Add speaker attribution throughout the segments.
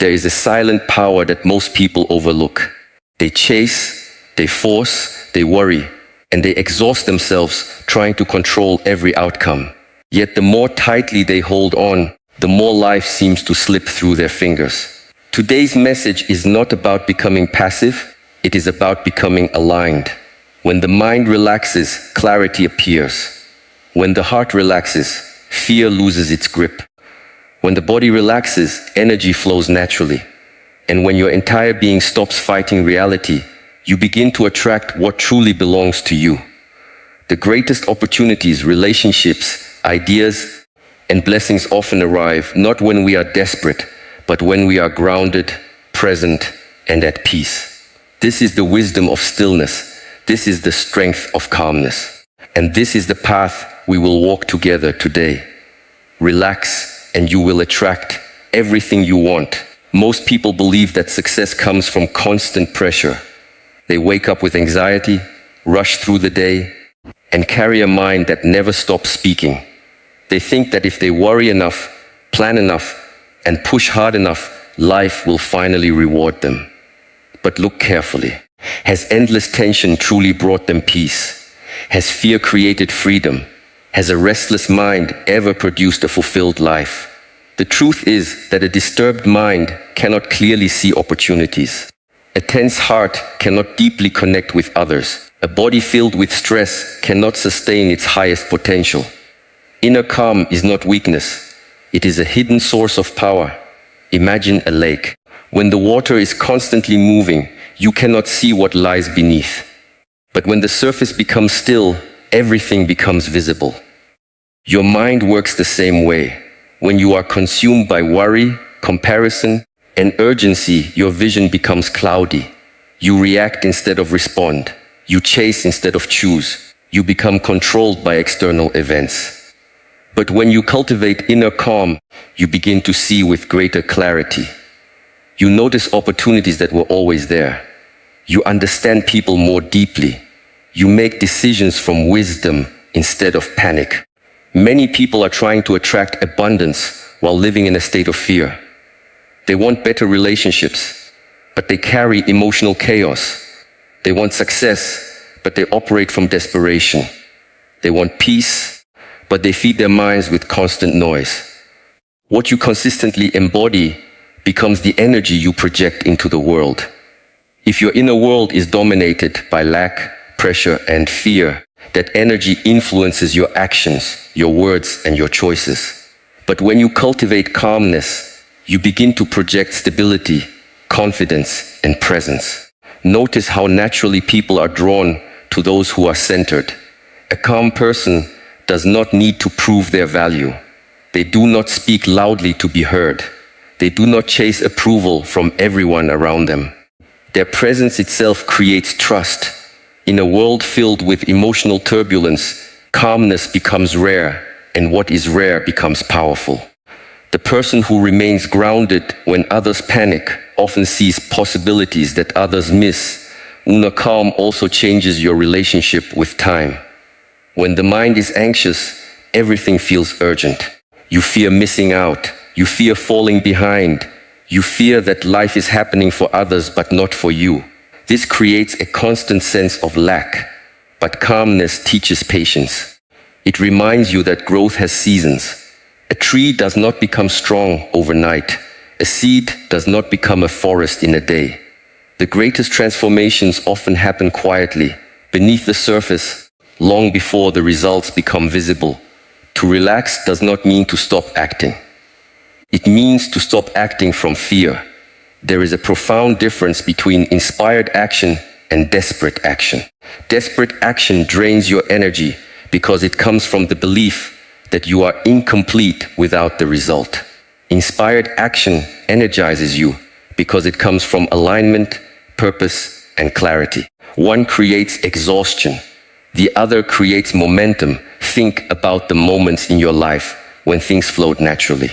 Speaker 1: there is a silent power that most people overlook. They chase, they force, they worry, and they exhaust themselves trying to control every outcome. Yet the more tightly they hold on, the more life seems to slip through their fingers. Today's message is not about becoming passive, it is about becoming aligned. When the mind relaxes, clarity appears. When the heart relaxes, fear loses its grip. When the body relaxes, energy flows naturally. And when your entire being stops fighting reality, you begin to attract what truly belongs to you. The greatest opportunities, relationships, ideas, and blessings often arrive not when we are desperate, but when we are grounded, present, and at peace. This is the wisdom of stillness. This is the strength of calmness. And this is the path we will walk together today. Relax, and you will attract everything you want. Most people believe that success comes from constant pressure. They wake up with anxiety, rush through the day, and carry a mind that never stops speaking. They think that if they worry enough, plan enough, and push hard enough, life will finally reward them. But look carefully. Has endless tension truly brought them peace? Has fear created freedom? Has a restless mind ever produced a fulfilled life? The truth is that a disturbed mind cannot clearly see opportunities. A tense heart cannot deeply connect with others. A body filled with stress cannot sustain its highest potential. Inner calm is not weakness. It is a hidden source of power. Imagine a lake. When the water is constantly moving, you cannot see what lies beneath. But when the surface becomes still, everything becomes visible. Your mind works the same way. When you are consumed by worry, comparison, and urgency, your vision becomes cloudy. You react instead of respond. You chase instead of choose. You become controlled by external events. But when you cultivate inner calm, you begin to see with greater clarity. You notice opportunities that were always there. You understand people more deeply. You make decisions from wisdom instead of panic. Many people are trying to attract abundance while living in a state of fear. They want better relationships, but they carry emotional chaos. They want success, but they operate from desperation. They want peace, but they feed their minds with constant noise. What you consistently embody becomes the energy you project into the world. If your inner world is dominated by lack, pressure, and fear, that energy influences your actions, your words, and your choices. But when you cultivate calmness, you begin to project stability, confidence, and presence. Notice how naturally people are drawn to those who are centered. A calm person does not need to prove their value. They do not speak loudly to be heard. They do not chase approval from everyone around them. Their presence itself creates trust. In a world filled with emotional turbulence, calmness becomes rare, and what is rare becomes powerful. The person who remains grounded when others panic often sees possibilities that others miss. Inner calm also changes your relationship with time. When the mind is anxious, everything feels urgent. You fear missing out. You fear falling behind. You fear that life is happening for others but not for you. This creates a constant sense of lack. But calmness teaches patience. It reminds you that growth has seasons. A tree does not become strong overnight. A seed does not become a forest in a day. The greatest transformations often happen quietly, beneath the surface, long before the results become visible. To relax does not mean to stop acting. It means to stop acting from fear. There is a profound difference between inspired action and desperate action. Desperate action drains your energy because it comes from the belief that you are incomplete without the result. Inspired action energizes you because it comes from alignment, purpose, and clarity. One creates exhaustion. The other creates momentum. Think about the moments in your life when things flowed naturally.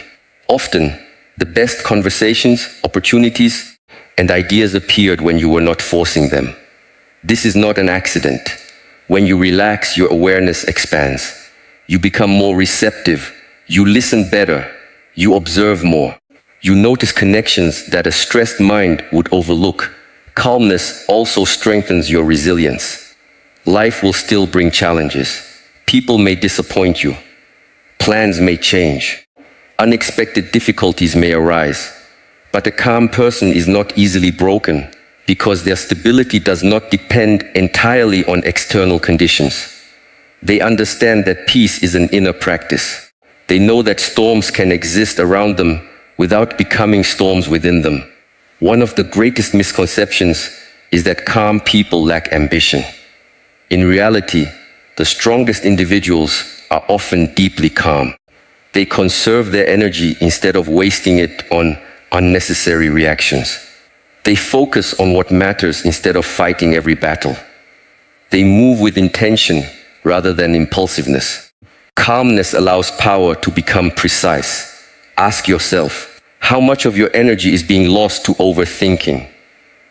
Speaker 1: Often, the best conversations, opportunities, and ideas appeared when you were not forcing them. This is not an accident. When you relax, your awareness expands. You become more receptive. You listen better. You observe more. You notice connections that a stressed mind would overlook. Calmness also strengthens your resilience. Life will still bring challenges. People may disappoint you. Plans may change. Unexpected difficulties may arise. But a calm person is not easily broken because their stability does not depend entirely on external conditions. They understand that peace is an inner practice. They know that storms can exist around them without becoming storms within them. One of the greatest misconceptions is that calm people lack ambition. In reality, the strongest individuals are often deeply calm. They conserve their energy instead of wasting it on unnecessary reactions. They focus on what matters instead of fighting every battle. They move with intention rather than impulsiveness. Calmness allows power to become precise. Ask yourself, how much of your energy is being lost to overthinking?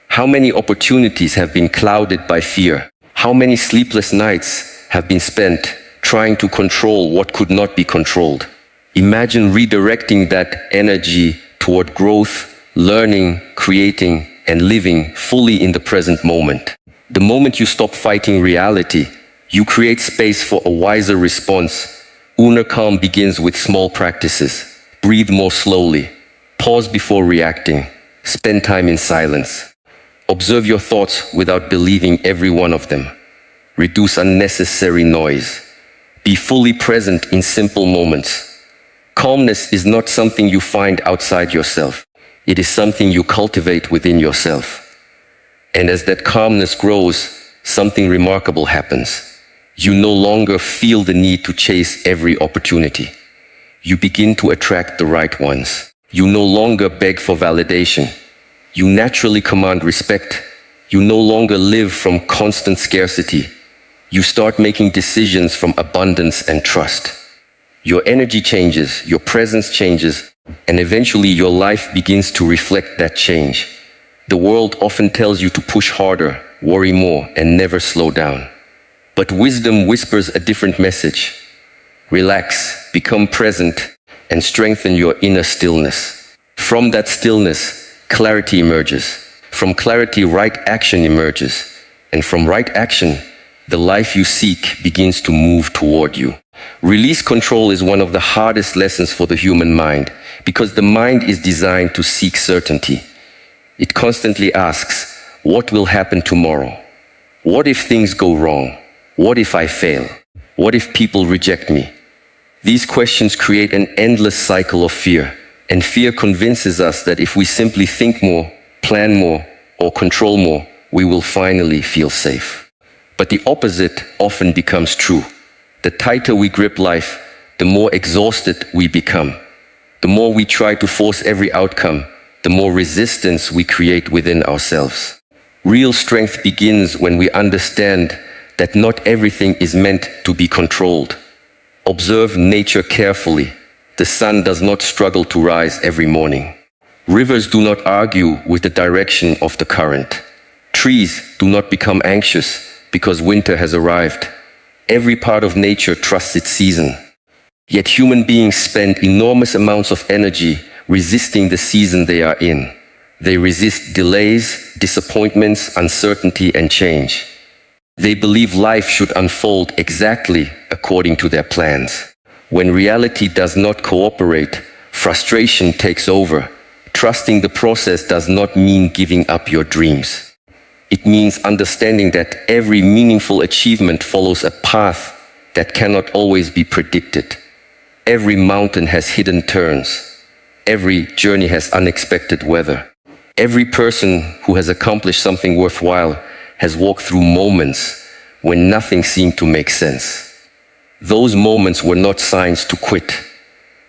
Speaker 1: How many opportunities have been clouded by fear? How many sleepless nights have been spent trying to control what could not be controlled? Imagine redirecting that energy toward growth, learning, creating, and living fully in the present moment. The moment you stop fighting reality, you create space for a wiser response. Inner calm begins with small practices. Breathe more slowly. Pause before reacting. Spend time in silence. Observe your thoughts without believing every one of them. Reduce unnecessary noise. Be fully present in simple moments. Calmness is not something you find outside yourself. It is something you cultivate within yourself. And as that calmness grows, something remarkable happens. You no longer feel the need to chase every opportunity. You begin to attract the right ones. You no longer beg for validation. You naturally command respect. You no longer live from constant scarcity. You start making decisions from abundance and trust. Your energy changes, your presence changes, and eventually your life begins to reflect that change. The world often tells you to push harder, worry more, and never slow down. But wisdom whispers a different message. Relax, become present, and strengthen your inner stillness. From that stillness, clarity emerges. From clarity, right action emerges. And from right action, the life you seek begins to move toward you. Release control is one of the hardest lessons for the human mind because the mind is designed to seek certainty. It constantly asks, what will happen tomorrow? What if things go wrong? What if I fail? What if people reject me? These questions create an endless cycle of fear, and fear convinces us that if we simply think more, plan more, or control more, we will finally feel safe. But the opposite often becomes true. The tighter we grip life, the more exhausted we become. The more we try to force every outcome, the more resistance we create within ourselves. Real strength begins when we understand that not everything is meant to be controlled. Observe nature carefully. The sun does not struggle to rise every morning. Rivers do not argue with the direction of the current. Trees do not become anxious because winter has arrived. Every part of nature trusts its season. Yet human beings spend enormous amounts of energy resisting the season they are in. They resist delays, disappointments, uncertainty, and change. They believe life should unfold exactly according to their plans. When reality does not cooperate, frustration takes over. Trusting the process does not mean giving up your dreams. It means understanding that every meaningful achievement follows a path that cannot always be predicted. Every mountain has hidden turns. Every journey has unexpected weather. Every person who has accomplished something worthwhile has walked through moments when nothing seemed to make sense. Those moments were not signs to quit.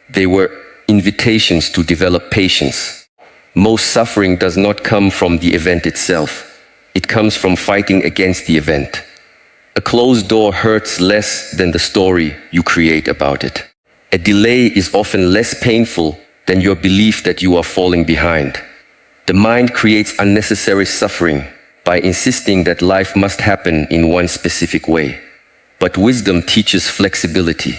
Speaker 1: They were invitations to develop patience. Most suffering does not come from the event itself. It comes from fighting against the event. A closed door hurts less than the story you create about it. A delay is often less painful than your belief that you are falling behind. The mind creates unnecessary suffering by insisting that life must happen in one specific way. But wisdom teaches flexibility.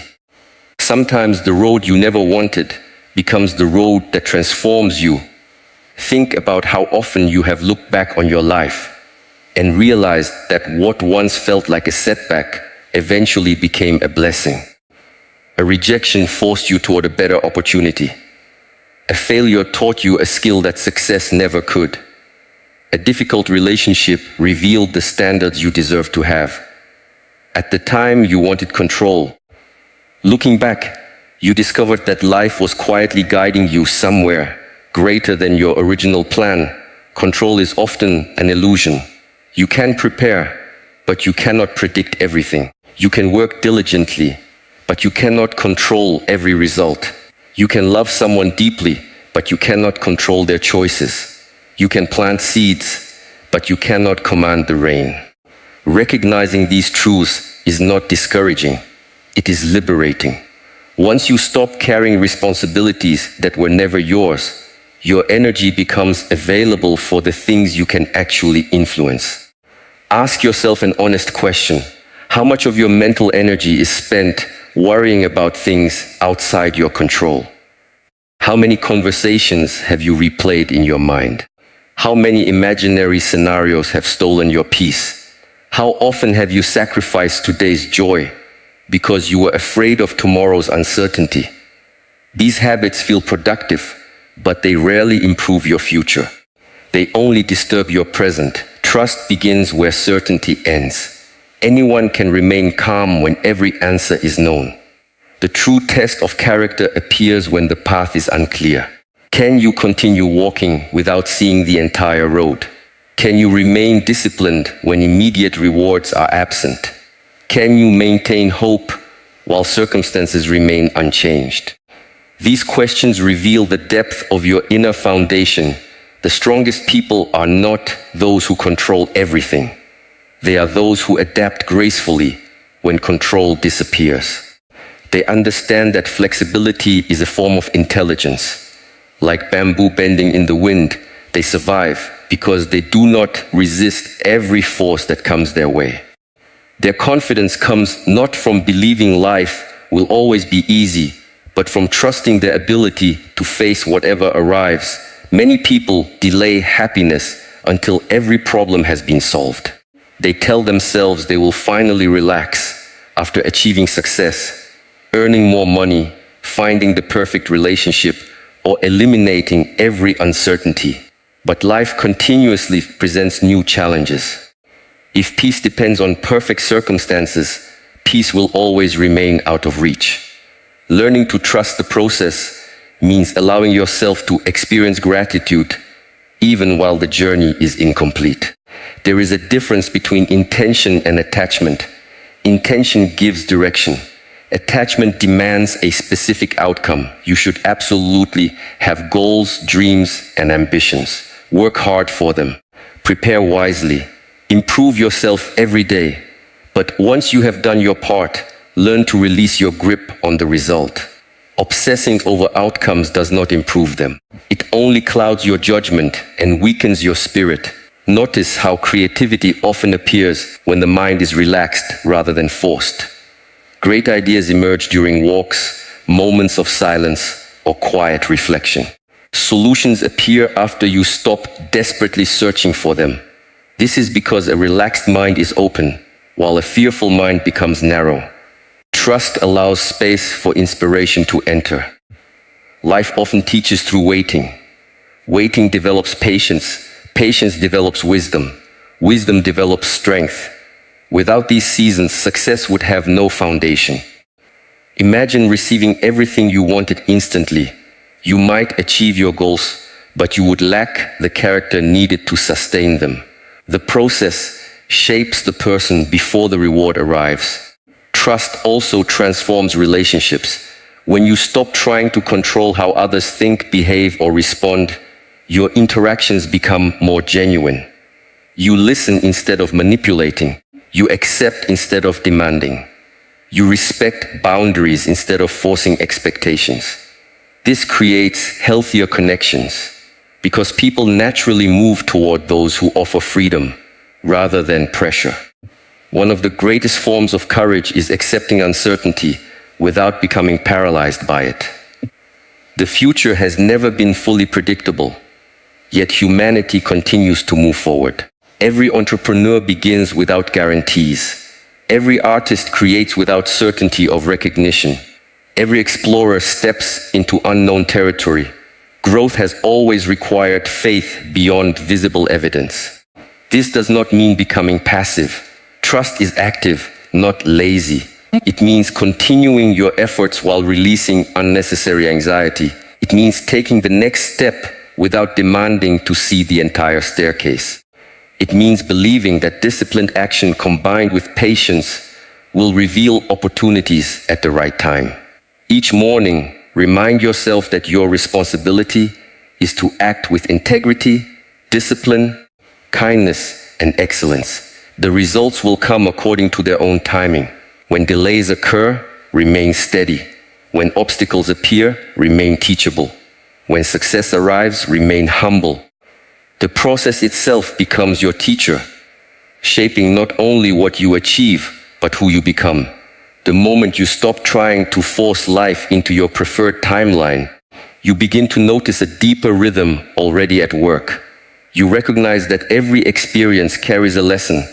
Speaker 1: Sometimes the road you never wanted becomes the road that transforms you. Think about how often you have looked back on your life and realized that what once felt like a setback eventually became a blessing. A rejection forced you toward a better opportunity. A failure taught you a skill that success never could. A difficult relationship revealed the standards you deserve to have. At the time, you wanted control. Looking back, you discovered that life was quietly guiding you somewhere greater than your original plan. Control is often an illusion. You can prepare, but you cannot predict everything. You can work diligently, but you cannot control every result. You can love someone deeply, but you cannot control their choices. You can plant seeds, but you cannot command the rain. Recognizing these truths is not discouraging. It is liberating. Once you stop carrying responsibilities that were never yours, your energy becomes available for the things you can actually influence. Ask yourself an honest question. How much of your mental energy is spent worrying about things outside your control? How many conversations have you replayed in your mind? How many imaginary scenarios have stolen your peace? How often have you sacrificed today's joy because you were afraid of tomorrow's uncertainty? These habits feel productive, but they rarely improve your future. They only disturb your present. Trust begins where certainty ends. Anyone can remain calm when every answer is known. The true test of character appears when the path is unclear. Can you continue walking without seeing the entire road? Can you remain disciplined when immediate rewards are absent? Can you maintain hope while circumstances remain unchanged? These questions reveal the depth of your inner foundation. The strongest people are not those who control everything. They are those who adapt gracefully when control disappears. They understand that flexibility is a form of intelligence. Like bamboo bending in the wind, they survive because they do not resist every force that comes their way. Their confidence comes not from believing life will always be easy, but from trusting their ability to face whatever arrives. Many people delay happiness until every problem has been solved. They tell themselves they will finally relax after achieving success, earning more money, finding the perfect relationship, or eliminating every uncertainty. But life continuously presents new challenges. If peace depends on perfect circumstances, peace will always remain out of reach. Learning to trust the process means allowing yourself to experience gratitude even while the journey is incomplete. There is a difference between intention and attachment. Intention gives direction. Attachment demands a specific outcome. You should absolutely have goals, dreams, and ambitions. Work hard for them. Prepare wisely. Improve yourself every day. But once you have done your part, learn to release your grip on the result. Obsessing over outcomes does not improve them. It only clouds your judgment and weakens your spirit. Notice how creativity often appears when the mind is relaxed rather than forced. Great ideas emerge during walks, moments of silence, or quiet reflection. Solutions appear after you stop desperately searching for them. This is because a relaxed mind is open, while a fearful mind becomes narrow. Trust allows space for inspiration to enter. Life often teaches through waiting. Waiting develops patience. Patience develops wisdom. Wisdom develops strength. Without these seasons, success would have no foundation. Imagine receiving everything you wanted instantly. You might achieve your goals, but you would lack the character needed to sustain them. The process shapes the person before the reward arrives. Trust also transforms relationships. When you stop trying to control how others think, behave, or respond, your interactions become more genuine. You listen instead of manipulating. You accept instead of demanding. You respect boundaries instead of forcing expectations. This creates healthier connections because people naturally move toward those who offer freedom rather than pressure. One of the greatest forms of courage is accepting uncertainty without becoming paralyzed by it. The future has never been fully predictable, yet humanity continues to move forward. Every entrepreneur begins without guarantees. Every artist creates without certainty of recognition. Every explorer steps into unknown territory. Growth has always required faith beyond visible evidence. This does not mean becoming passive. Trust is active, not lazy. It means continuing your efforts while releasing unnecessary anxiety. It means taking the next step without demanding to see the entire staircase. It means believing that disciplined action combined with patience will reveal opportunities at the right time. Each morning, remind yourself that your responsibility is to act with integrity, discipline, kindness, and excellence. The results will come according to their own timing. When delays occur, remain steady. When obstacles appear, remain teachable. When success arrives, remain humble. The process itself becomes your teacher, shaping not only what you achieve, but who you become. The moment you stop trying to force life into your preferred timeline, you begin to notice a deeper rhythm already at work. You recognize that every experience carries a lesson,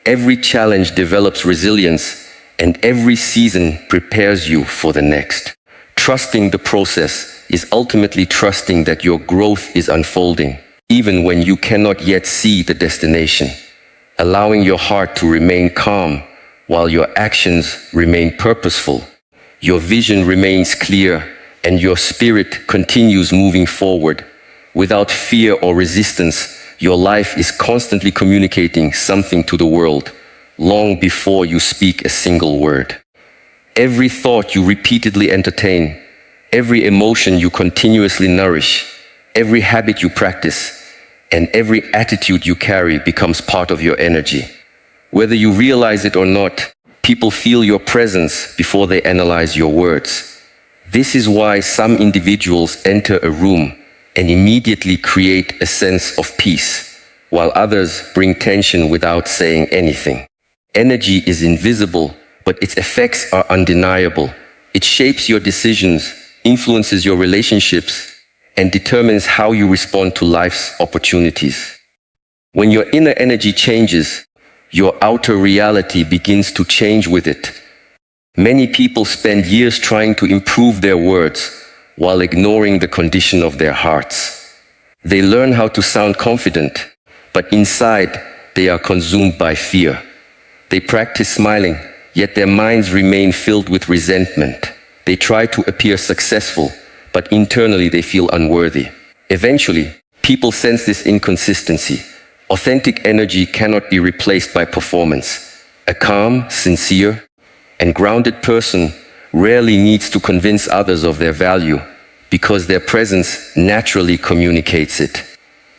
Speaker 1: every challenge develops resilience, and every season prepares you for the next. Trusting the process is ultimately trusting that your growth is unfolding, even when you cannot yet see the destination. Allowing your heart to remain calm while your actions remain purposeful. Your vision remains clear and your spirit continues moving forward. Without fear or resistance, your life is constantly communicating something to the world, long before you speak a single word. Every thought you repeatedly entertain, every emotion you continuously nourish, every habit you practice, and every attitude you carry becomes part of your energy. Whether you realize it or not, people feel your presence before they analyze your words. This is why some individuals enter a room and immediately create a sense of peace, while others bring tension without saying anything. Energy is invisible, but its effects are undeniable. It shapes your decisions, influences your relationships, and determines how you respond to life's opportunities. When your inner energy changes, your outer reality begins to change with it. Many people spend years trying to improve their words while ignoring the condition of their hearts. They learn how to sound confident, but inside they are consumed by fear. They practice smiling, yet their minds remain filled with resentment. They try to appear successful, but internally they feel unworthy. Eventually, people sense this inconsistency. Authentic energy cannot be replaced by performance. A calm, sincere, and grounded person rarely needs to convince others of their value because their presence naturally communicates it.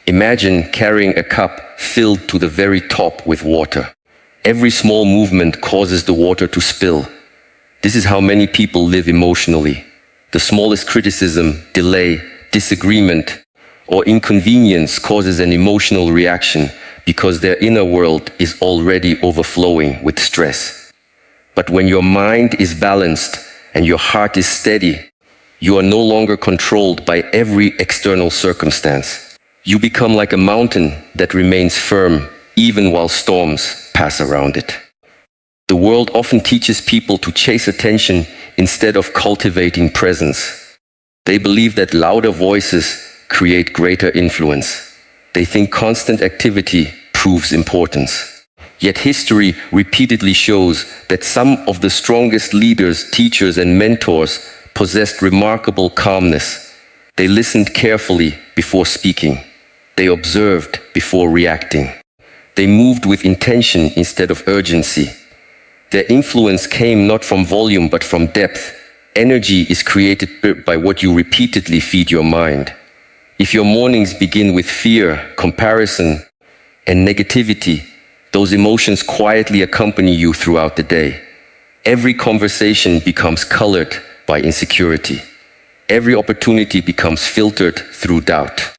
Speaker 1: Imagine carrying a cup filled to the very top with water. Every small movement causes the water to spill. This is how many people live emotionally. The smallest criticism, delay, disagreement, or inconvenience causes an emotional reaction because their inner world is already overflowing with stress. But when your mind is balanced and your heart is steady, you are no longer controlled by every external circumstance. You become like a mountain that remains firm even while storms pass around it. The world often teaches people to chase attention instead of cultivating presence. They believe that louder voices create greater influence. They think constant activity proves importance. Yet history repeatedly shows that some of the strongest leaders, teachers, and mentors possessed remarkable calmness. They listened carefully before speaking. They observed before reacting. They moved with intention instead of urgency. Their influence came not from volume but from depth. Energy is created by what you repeatedly feed your mind. If your mornings begin with fear, comparison, and negativity, those emotions quietly accompany you throughout the day. Every conversation becomes colored by insecurity. Every opportunity becomes filtered through doubt.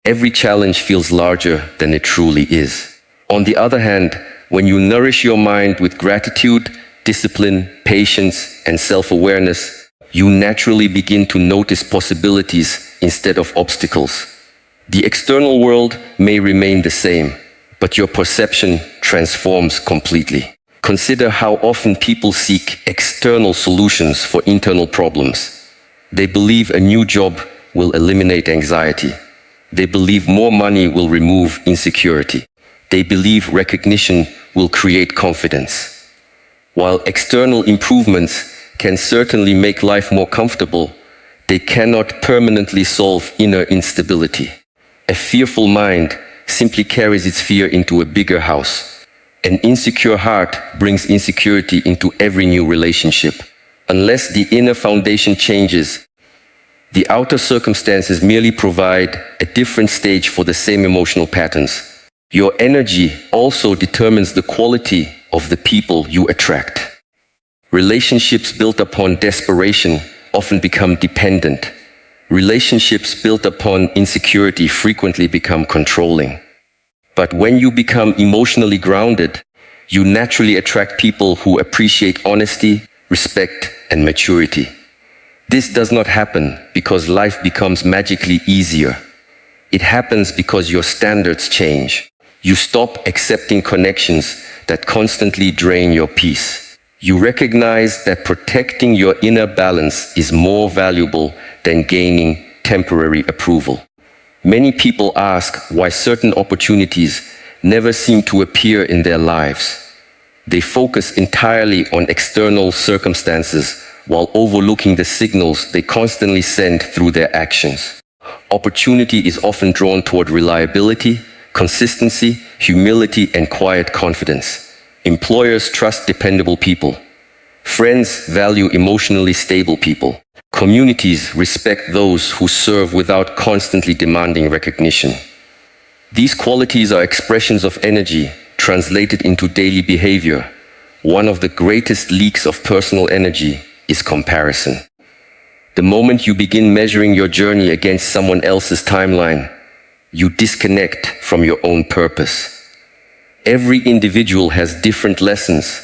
Speaker 1: Every challenge feels larger than it truly is. On the other hand, when you nourish your mind with gratitude, discipline, patience, and self-awareness, You naturally begin to notice possibilities instead of obstacles. The external world may remain the same, but your perception transforms completely. Consider how often people seek external solutions for internal problems. They believe a new job will eliminate anxiety. They believe more money will remove insecurity. They believe recognition will create confidence. While external improvements can certainly make life more comfortable, they cannot permanently solve inner instability. A fearful mind simply carries its fear into a bigger house. An insecure heart brings insecurity into every new relationship. Unless the inner foundation changes, the outer circumstances merely provide a different stage for the same emotional patterns. Your energy also determines the quality of the people you attract. Relationships built upon desperation often become dependent. Relationships built upon insecurity frequently become controlling. But when you become emotionally grounded, you naturally attract people who appreciate honesty, respect, and maturity. This does not happen because life becomes magically easier. It happens because your standards change. You stop accepting connections that constantly drain your peace. You recognize that protecting your inner balance is more valuable than gaining temporary approval. Many people ask why certain opportunities never seem to appear in their lives. They focus entirely on external circumstances while overlooking the signals they constantly send through their actions. Opportunity is often drawn toward reliability, consistency, humility, and quiet confidence. Employers trust dependable people. Friends value emotionally stable people. Communities respect those who serve without constantly demanding recognition. These qualities are expressions of energy translated into daily behavior. One of the greatest leaks of personal energy is comparison. The moment you begin measuring your journey against someone else's timeline, you disconnect from your own purpose. Every individual has different lessons,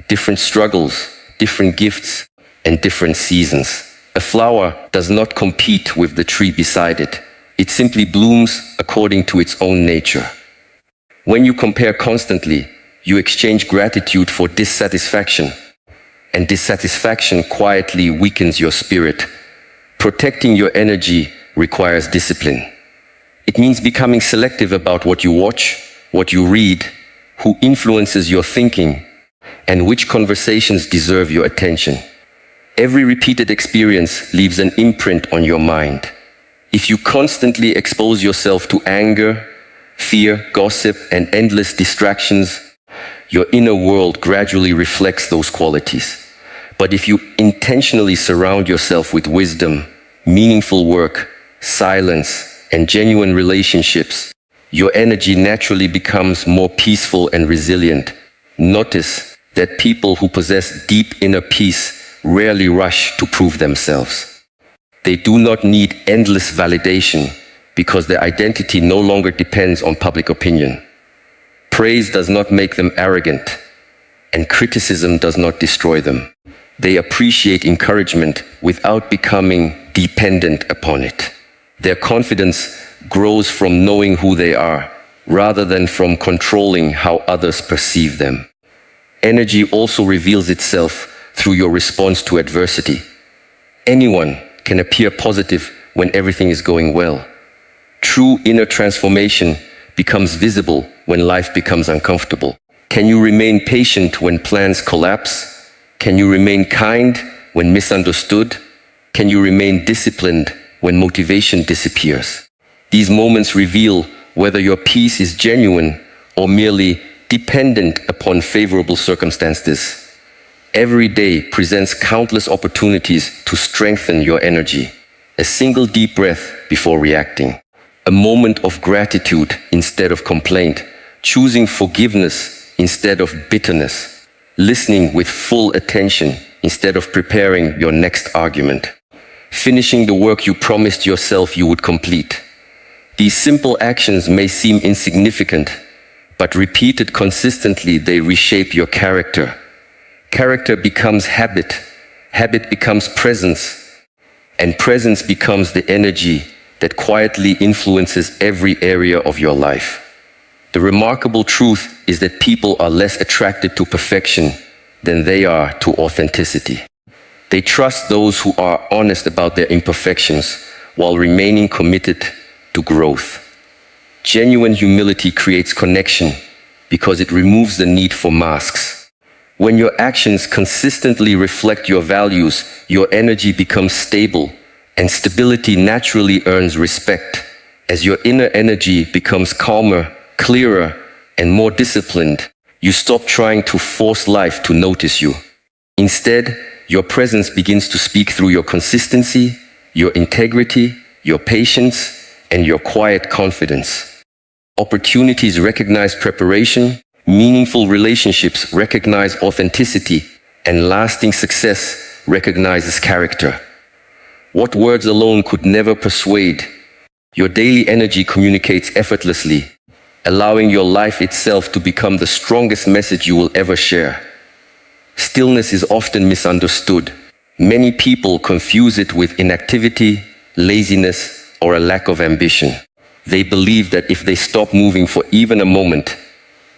Speaker 1: different struggles, different gifts, and different seasons. A flower does not compete with the tree beside it. It simply blooms according to its own nature. When you compare constantly, you exchange gratitude for dissatisfaction, and dissatisfaction quietly weakens your spirit. Protecting your energy requires discipline. It means becoming selective about what you watch, what you read, who influences your thinking, and which conversations deserve your attention. Every repeated experience leaves an imprint on your mind. If you constantly expose yourself to anger, fear, gossip, and endless distractions, your inner world gradually reflects those qualities. But if you intentionally surround yourself with wisdom, meaningful work, silence, and genuine relationships, your energy naturally becomes more peaceful and resilient. Notice that people who possess deep inner peace rarely rush to prove themselves. They do not need endless validation because their identity no longer depends on public opinion. Praise does not make them arrogant, and criticism does not destroy them. They appreciate encouragement without becoming dependent upon it. Their confidence grows from knowing who they are, rather than from controlling how others perceive them. Energy also reveals itself through your response to adversity. Anyone can appear positive when everything is going well. True inner transformation becomes visible when life becomes uncomfortable. Can you remain patient when plans collapse? Can you remain kind when misunderstood? Can you remain disciplined when motivation disappears? These moments reveal whether your peace is genuine or merely dependent upon favorable circumstances. Every day presents countless opportunities to strengthen your energy. A single deep breath before reacting. A moment of gratitude instead of complaint. Choosing forgiveness instead of bitterness. Listening with full attention instead of preparing your next argument. Finishing the work you promised yourself you would complete. These simple actions may seem insignificant, but repeated consistently, they reshape your character. Character becomes habit, Habit becomes presence, and presence becomes the energy that quietly influences every area of your life. The remarkable truth is that people are less attracted to perfection than they are to authenticity. They trust those who are honest about their imperfections while remaining committed to growth. Genuine humility creates connection because it removes the need for masks. When your actions consistently reflect your values, your energy becomes stable, and stability naturally earns respect. As your inner energy becomes calmer, clearer, and more disciplined, you stop trying to force life to notice you. Instead, your presence begins to speak through your consistency, your integrity, your patience, and your quiet confidence. Opportunities recognize preparation, meaningful relationships recognize authenticity, and lasting success recognizes character. What words alone could never persuade, your daily energy communicates effortlessly, allowing your life itself to become the strongest message you will ever share. Stillness is often misunderstood. Many people confuse it with inactivity, laziness, or a lack of ambition. They believe that if they stop moving for even a moment,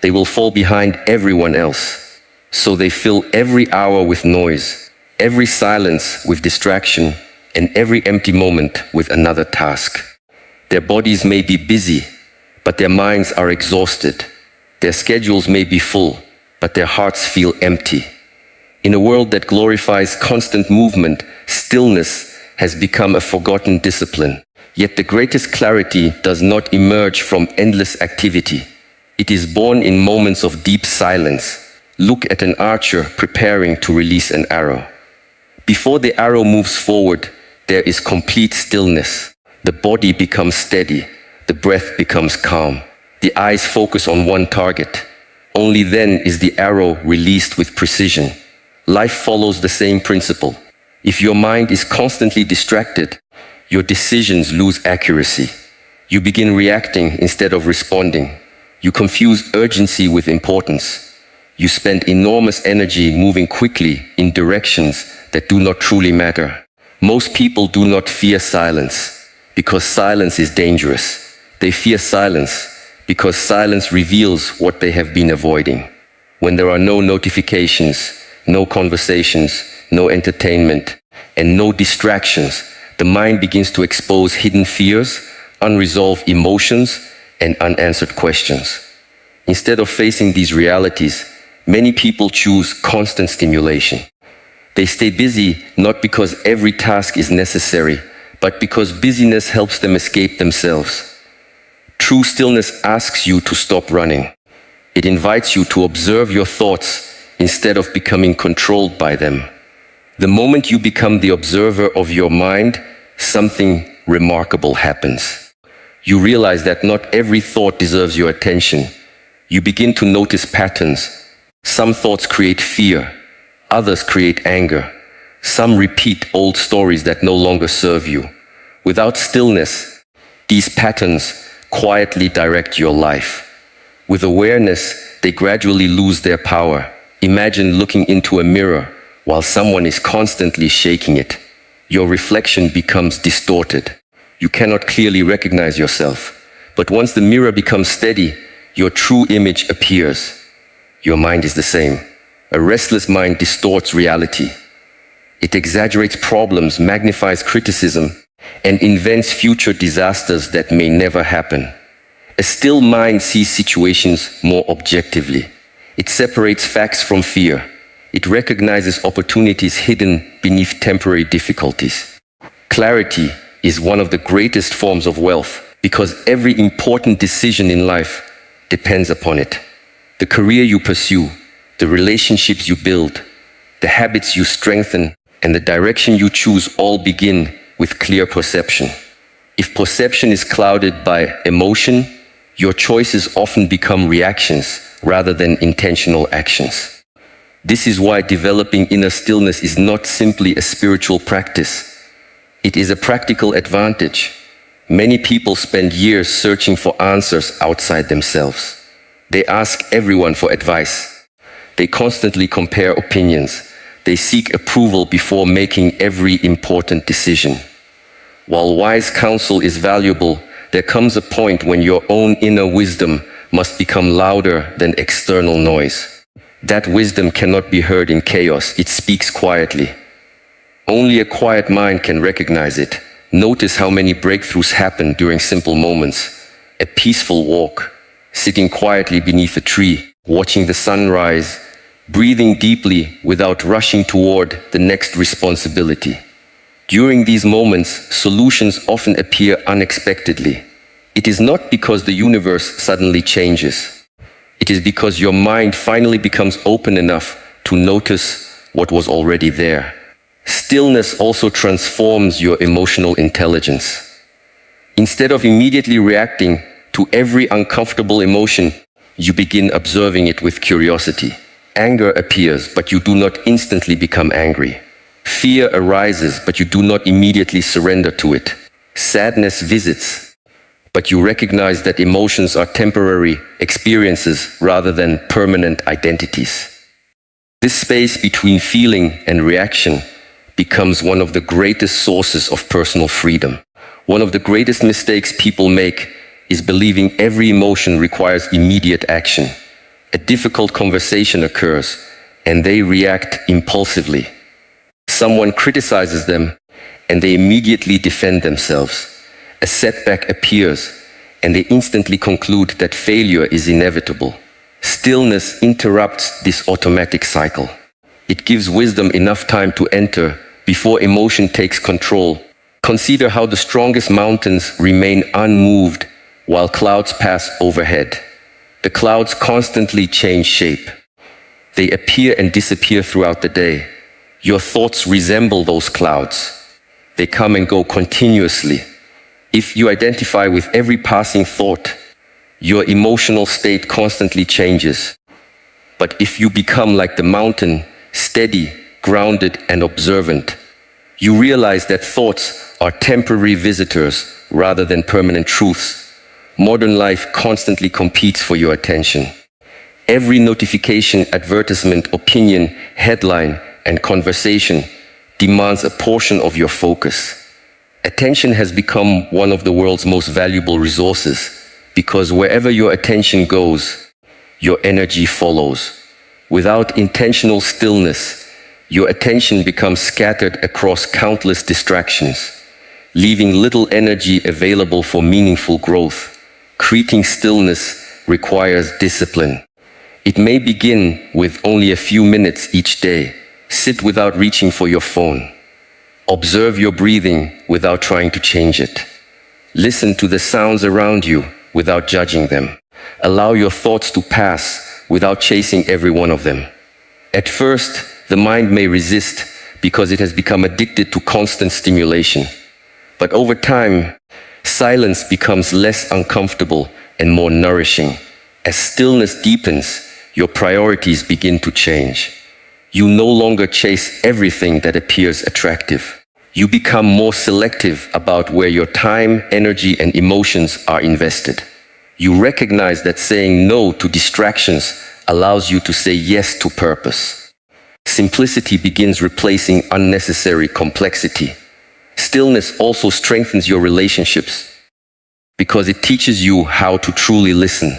Speaker 1: they will fall behind everyone else. So they fill every hour with noise, every silence with distraction, and every empty moment with another task. Their bodies may be busy, but their minds are exhausted. Their schedules may be full, but their hearts feel empty. In a world that glorifies constant movement, stillness has become a forgotten discipline. Yet the greatest clarity does not emerge from endless activity. It is born in moments of deep silence. Look at an archer preparing to release an arrow. Before the arrow moves forward, there is complete stillness. The body becomes steady. The breath becomes calm. The eyes focus on one target. Only then is the arrow released with precision. Life follows the same principle. If your mind is constantly distracted, your decisions lose accuracy. You begin reacting instead of responding. You confuse urgency with importance. You spend enormous energy moving quickly in directions that do not truly matter. Most people do not fear silence because silence is dangerous. They fear silence because silence reveals what they have been avoiding. When there are no notifications, no conversations, no entertainment, and no distractions, the mind begins to expose hidden fears, unresolved emotions, and unanswered questions. Instead of facing these realities, many people choose constant stimulation. They stay busy not because every task is necessary, but because busyness helps them escape themselves. True stillness asks you to stop running. It invites you to observe your thoughts instead of becoming controlled by them. The moment you become the observer of your mind, something remarkable happens. You realize that not every thought deserves your attention. You begin to notice patterns. Some thoughts create fear, others create anger. Some repeat old stories that no longer serve you. Without stillness, these patterns quietly direct your life. With awareness, they gradually lose their power. Imagine looking into a mirror while someone is constantly shaking it. Your reflection becomes distorted. You cannot clearly recognize yourself. But once the mirror becomes steady, your true image appears. Your mind is the same. A restless mind distorts reality. It exaggerates problems, magnifies criticism, and invents future disasters that may never happen. A still mind sees situations more objectively. It separates facts from fear. It recognizes opportunities hidden beneath temporary difficulties. Clarity is one of the greatest forms of wealth because every important decision in life depends upon it. The career you pursue, the relationships you build, the habits you strengthen, and the direction you choose all begin with clear perception. If perception is clouded by emotion, your choices often become reactions rather than intentional actions. This is why developing inner stillness is not simply a spiritual practice. It is a practical advantage. Many people spend years searching for answers outside themselves. They ask everyone for advice. They constantly compare opinions. They seek approval before making every important decision. While wise counsel is valuable, there comes a point when your own inner wisdom must become louder than external noise. That wisdom cannot be heard in chaos, it speaks quietly. Only a quiet mind can recognize it. Notice how many breakthroughs happen during simple moments. A peaceful walk, sitting quietly beneath a tree, watching the sun rise, breathing deeply without rushing toward the next responsibility. During these moments, solutions often appear unexpectedly. It is not because the universe suddenly changes. It is because your mind finally becomes open enough to notice what was already there. Stillness also transforms your emotional intelligence. Instead of immediately reacting to every uncomfortable emotion, you begin observing it with curiosity. Anger appears, but you do not instantly become angry. Fear arises, but you do not immediately surrender to it. Sadness visits, but you recognize that emotions are temporary experiences rather than permanent identities. This space between feeling and reaction becomes one of the greatest sources of personal freedom. One of the greatest mistakes people make is believing every emotion requires immediate action. A difficult conversation occurs, and they react impulsively. Someone criticizes them, and they immediately defend themselves. A setback appears, and they instantly conclude that failure is inevitable. Stillness interrupts this automatic cycle. It gives wisdom enough time to enter before emotion takes control. Consider how the strongest mountains remain unmoved while clouds pass overhead. The clouds constantly change shape. They appear and disappear throughout the day. Your thoughts resemble those clouds. They come and go continuously. If you identify with every passing thought, your emotional state constantly changes. But if you become like the mountain, steady, grounded, and observant, you realize that thoughts are temporary visitors rather than permanent truths. Modern life constantly competes for your attention. Every notification, advertisement, opinion, headline, and conversation demands a portion of your focus. Attention has become one of the world's most valuable resources because wherever your attention goes, your energy follows. Without intentional stillness, your attention becomes scattered across countless distractions, leaving little energy available for meaningful growth. Creating stillness requires discipline. It may begin with only a few minutes each day. Sit without reaching for your phone. Observe your breathing without trying to change it. Listen to the sounds around you without judging them. Allow your thoughts to pass without chasing every one of them. At first, the mind may resist because it has become addicted to constant stimulation. But over time, silence becomes less uncomfortable and more nourishing. As stillness deepens, your priorities begin to change. You no longer chase everything that appears attractive. You become more selective about where your time, energy, and emotions are invested. You recognize that saying no to distractions allows you to say yes to purpose. Simplicity begins replacing unnecessary complexity. Stillness also strengthens your relationships because it teaches you how to truly listen.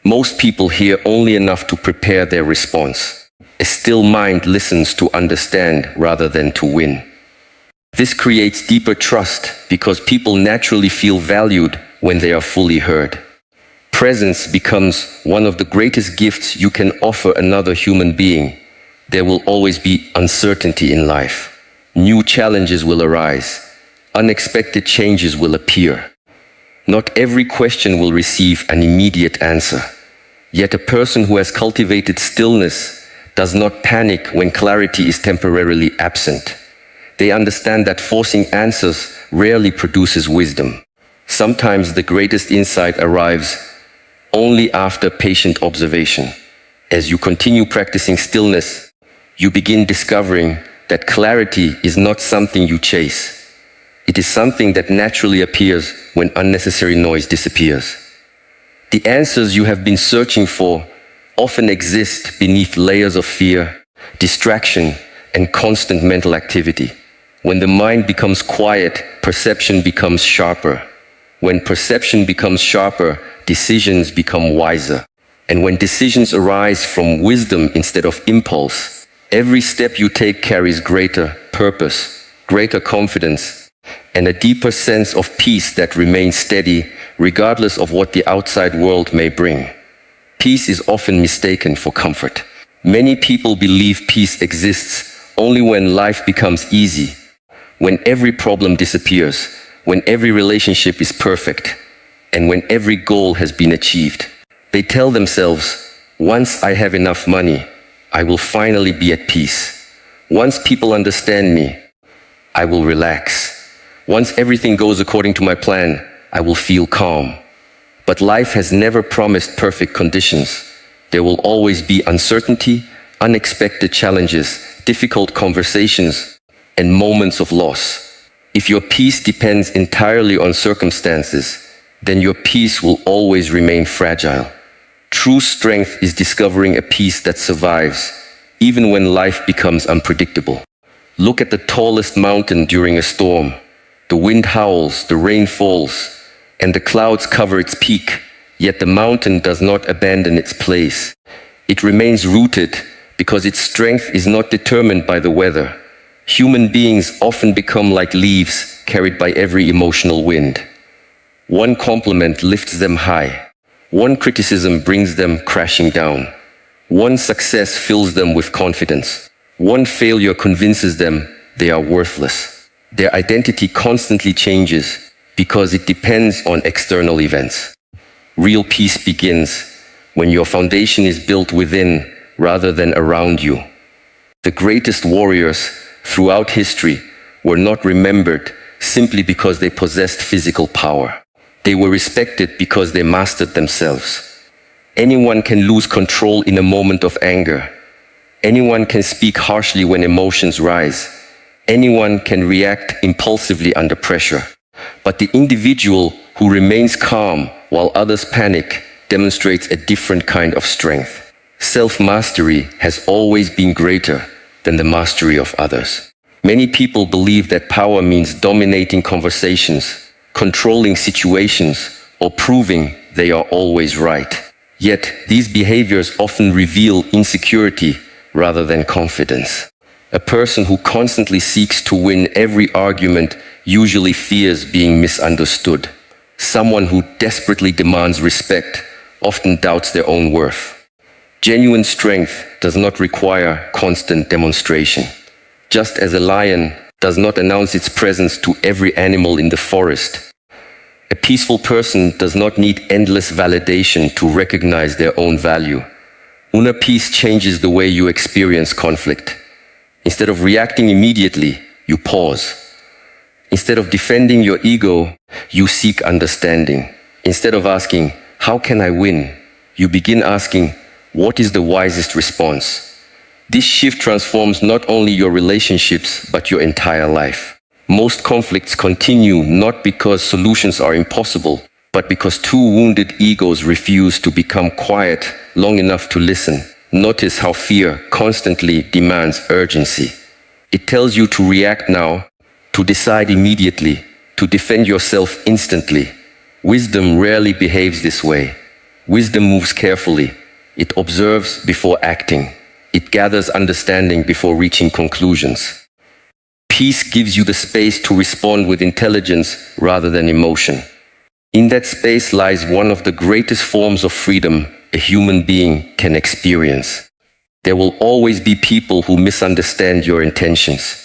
Speaker 1: Most people hear only enough to prepare their response. A still mind listens to understand rather than to win. This creates deeper trust because people naturally feel valued when they are fully heard. Presence becomes one of the greatest gifts you can offer another human being. There will always be uncertainty in life. New challenges will arise. Unexpected changes will appear. Not every question will receive an immediate answer. Yet a person who has cultivated stillness does not panic when clarity is temporarily absent. They understand that forcing answers rarely produces wisdom. Sometimes the greatest insight arrives only after patient observation. As you continue practicing stillness, you begin discovering that clarity is not something you chase. It is something that naturally appears when unnecessary noise disappears. The answers you have been searching for often exist beneath layers of fear, distraction, and constant mental activity. When the mind becomes quiet, perception becomes sharper. When perception becomes sharper, decisions become wiser. And when decisions arise from wisdom instead of impulse, every step you take carries greater purpose, greater confidence, and a deeper sense of peace that remains steady regardless of what the outside world may bring. Peace is often mistaken for comfort. Many people believe peace exists only when life becomes easy, when every problem disappears, when every relationship is perfect, and when every goal has been achieved. They tell themselves, once I have enough money, I will finally be at peace. Once people understand me, I will relax. Once everything goes according to my plan, I will feel calm. But life has never promised perfect conditions. There will always be uncertainty, unexpected challenges, difficult conversations, and moments of loss. If your peace depends entirely on circumstances, then your peace will always remain fragile. True strength is discovering a peace that survives, even when life becomes unpredictable. Look at the tallest mountain during a storm. The wind howls, the rain falls, and the clouds cover its peak, yet the mountain does not abandon its place. It remains rooted because its strength is not determined by the weather. Human beings often become like leaves carried by every emotional wind. One compliment lifts them high. One criticism brings them crashing down. One success fills them with confidence. One failure convinces them they are worthless. Their identity constantly changes because it depends on external events. Real peace begins when your foundation is built within rather than around you. The greatest warriors throughout history were not remembered simply because they possessed physical power. They were respected because they mastered themselves. Anyone can lose control in a moment of anger. Anyone can speak harshly when emotions rise. Anyone can react impulsively under pressure. But the individual who remains calm while others panic demonstrates a different kind of strength. Self-mastery has always been greater than the mastery of others. Many people believe that power means dominating conversations, controlling situations, or proving they are always right. Yet, these behaviors often reveal insecurity rather than confidence. A person who constantly seeks to win every argument usually fears being misunderstood. Someone who desperately demands respect often doubts their own worth. Genuine strength does not require constant demonstration. Just as a lion does not announce its presence to every animal in the forest, a peaceful person does not need endless validation to recognize their own value. Inner peace changes the way you experience conflict. Instead of reacting immediately, you pause. Instead of defending your ego, you seek understanding. Instead of asking, "How can I win?" you begin asking, "What is the wisest response?" This shift transforms not only your relationships, but your entire life. Most conflicts continue not because solutions are impossible, but because two wounded egos refuse to become quiet long enough to listen. Notice how fear constantly demands urgency. It tells you to react now, to decide immediately, to defend yourself instantly. Wisdom rarely behaves this way. Wisdom moves carefully. It observes before acting. It gathers understanding before reaching conclusions. Peace gives you the space to respond with intelligence rather than emotion. In that space lies one of the greatest forms of freedom a human being can experience. There will always be people who misunderstand your intentions.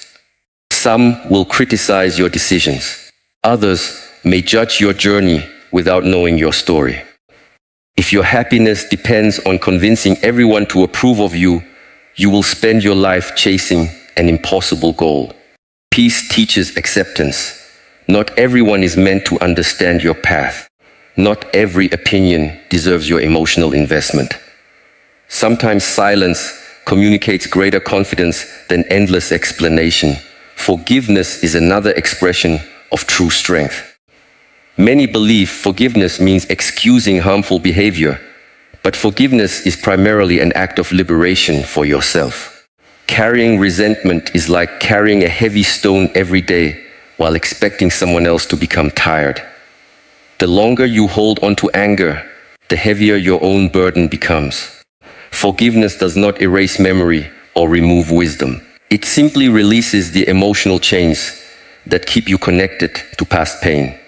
Speaker 1: Some will criticize your decisions. Others may judge your journey without knowing your story. If your happiness depends on convincing everyone to approve of you, you will spend your life chasing an impossible goal. Peace teaches acceptance. Not everyone is meant to understand your path. Not every opinion deserves your emotional investment. Sometimes silence communicates greater confidence than endless explanation. Forgiveness is another expression of true strength. Many believe forgiveness means excusing harmful behavior, but forgiveness is primarily an act of liberation for yourself. Carrying resentment is like carrying a heavy stone every day while expecting someone else to become tired. The longer you hold on to anger, the heavier your own burden becomes. Forgiveness does not erase memory or remove wisdom. It simply releases the emotional chains that keep you connected to past pain.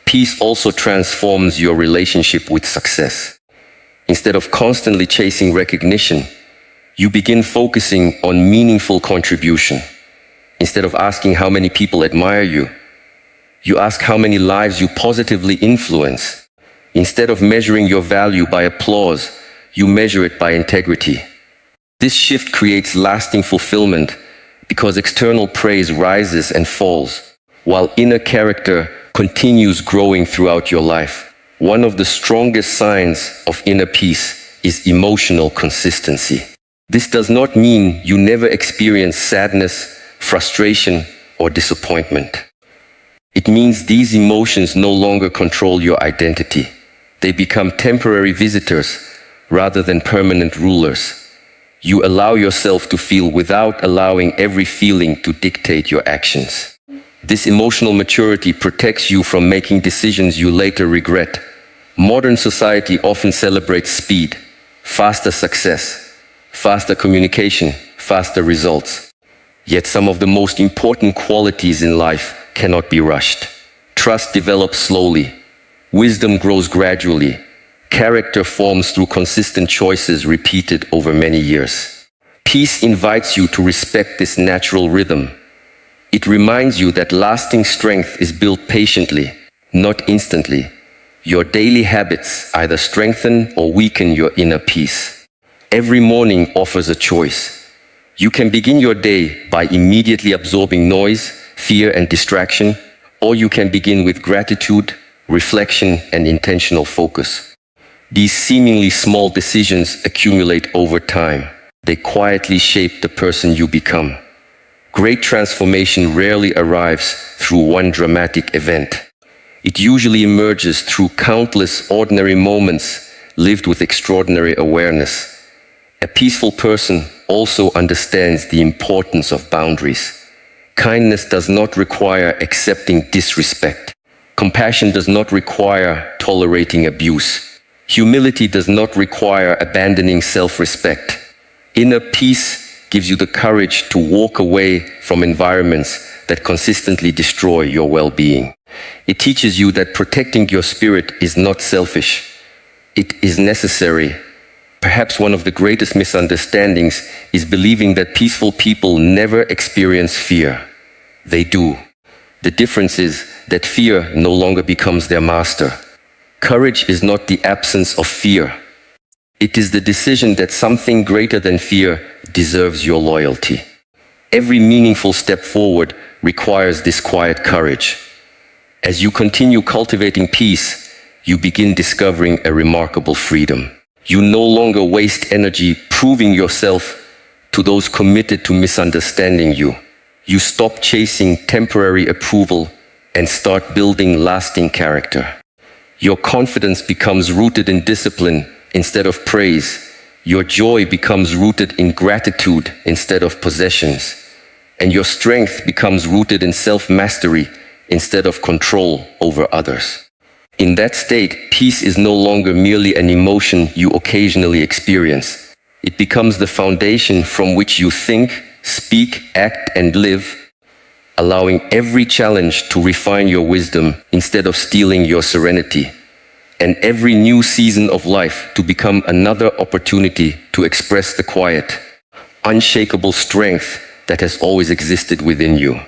Speaker 1: Peace also transforms your relationship with success. Instead of constantly chasing recognition, you begin focusing on meaningful contribution. Instead of asking how many people admire you, you ask how many lives you positively influence. Instead of measuring your value by applause, you measure it by integrity. This shift creates lasting fulfillment because external praise rises and falls, while inner character continues growing throughout your life. One of the strongest signs of inner peace is emotional consistency. This does not mean you never experience sadness, frustration, or disappointment. It means these emotions no longer control your identity. They become temporary visitors rather than permanent rulers. You allow yourself to feel without allowing every feeling to dictate your actions. This emotional maturity protects you from making decisions you later regret. Modern society often celebrates speed, faster success, faster communication, faster results. Yet some of the most important qualities in life cannot be rushed. Trust develops slowly. Wisdom grows gradually. Character forms through consistent choices repeated over many years. Peace invites you to respect this natural rhythm. It reminds you that lasting strength is built patiently, not instantly. Your daily habits either strengthen or weaken your inner peace. Every morning offers a choice. You can begin your day by immediately absorbing noise, fear, and distraction, or you can begin with gratitude, reflection, and intentional focus. These seemingly small decisions accumulate over time. They quietly shape the person you become. Great transformation rarely arrives through one dramatic event. It usually emerges through countless ordinary moments lived with extraordinary awareness. A peaceful person also understands the importance of boundaries. Kindness does not require accepting disrespect. Compassion does not require tolerating abuse. Humility does not require abandoning self-respect. Inner peace gives you the courage to walk away from environments that consistently destroy your well-being. It teaches you that protecting your spirit is not selfish. It is necessary. Perhaps one of the greatest misunderstandings is believing that peaceful people never experience fear. They do. The difference is that fear no longer becomes their master. Courage is not the absence of fear. It is the decision that something greater than fear deserves your loyalty. Every meaningful step forward requires this quiet courage. As you continue cultivating peace, you begin discovering a remarkable freedom. You no longer waste energy proving yourself to those committed to misunderstanding you. You stop chasing temporary approval and start building lasting character. Your confidence becomes rooted in discipline instead of praise. Your joy becomes rooted in gratitude instead of possessions. And your strength becomes rooted in self-mastery instead of control over others. In that state, peace is no longer merely an emotion you occasionally experience. It becomes the foundation from which you think, speak, act, and live, allowing every challenge to refine your wisdom instead of stealing your serenity, and every new season of life to become another opportunity to express the quiet, unshakable strength that has always existed within you.